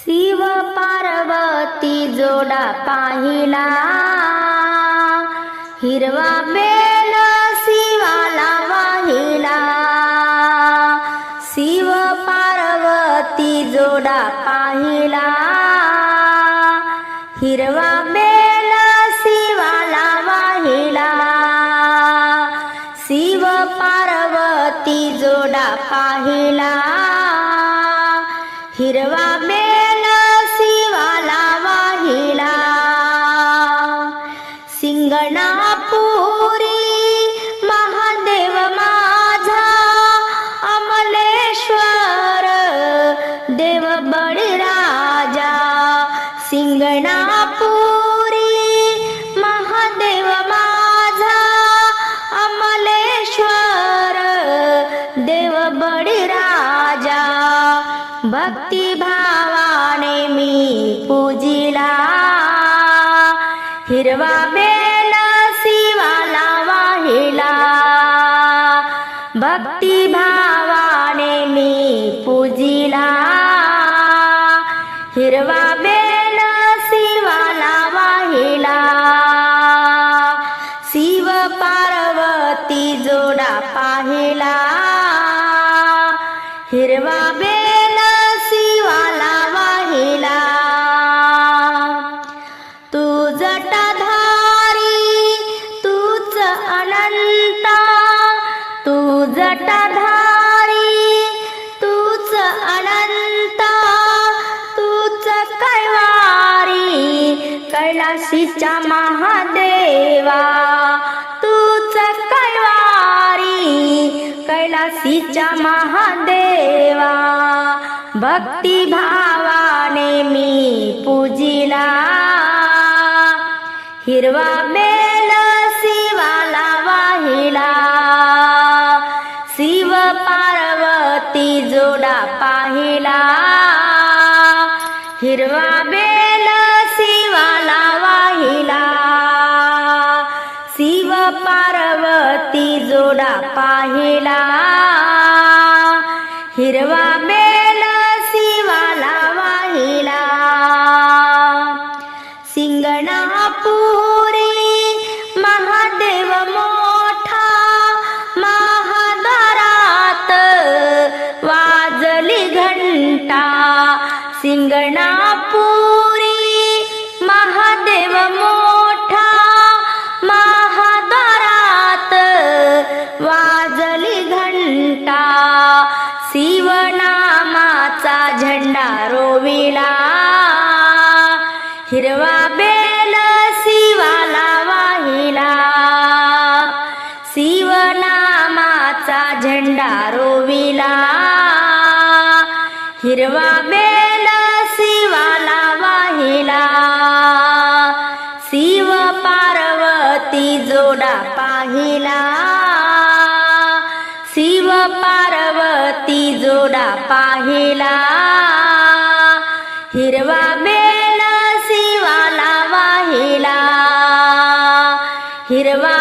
शिव पार्वती जोडा पाहिला, हिरवा बेल शिवाला वाहिला. शिव पार्वती जोडा पाहिला, हिरवा बेल शिवाला वाहिला. शिव पार्वती जोडा पाहिला, हिरवा बेल शिवाला वाहिला. सिंगणापुरी महादेव माझा अमलेश्वर देव बळीराजा. सिंगणापुरी महादेव माझा अमलेश्वर देव बळीराजा. भक्ती भावाने मी पूजिला, हिरवा बेल शिवाला वाहिला. भक्ती भावाने मी पूजिला, हिरवा बेल शिवाला वाहिला. शिव पार्वती जोडा पाहिला, हिरवा बेल शिवाला वाहिला. तू जटाधारी तूच अनंता, तू जटाधारी तूच अनंता. तूच कैवारी कैलाशीचा महादेवा. तूच कैवारी कैलाशीचा महादेवा. भक्ती भावाने मी पूजिला, हिरवा बेल शिवाला वाहिला. शिव पार्वती जोडा पाहिला, हिरवा बेल शिवाला वाहिला. शिव पार्वती जोडा पाहिला, हिरवा बेल शिवाला वाहिला. सिंगणापुरी महादेव मोठा महाद्वारात वाजली घंटा. सिंगणापुरी महादेव मोठा महाद्वारात वाजली घंटा. शिवनामाचा झेंडा रोविला, हिरवा बेल शिवाला वाहिला. शिवनामाचा झेंडा रोविला, हिरवा बेल शिवाला वाहिला. शिव पार्वती जोडा पाहिला, शिव पार्वती जोडा पाहिला. हिरवा बेल शिवाला वाहिला, हिरवा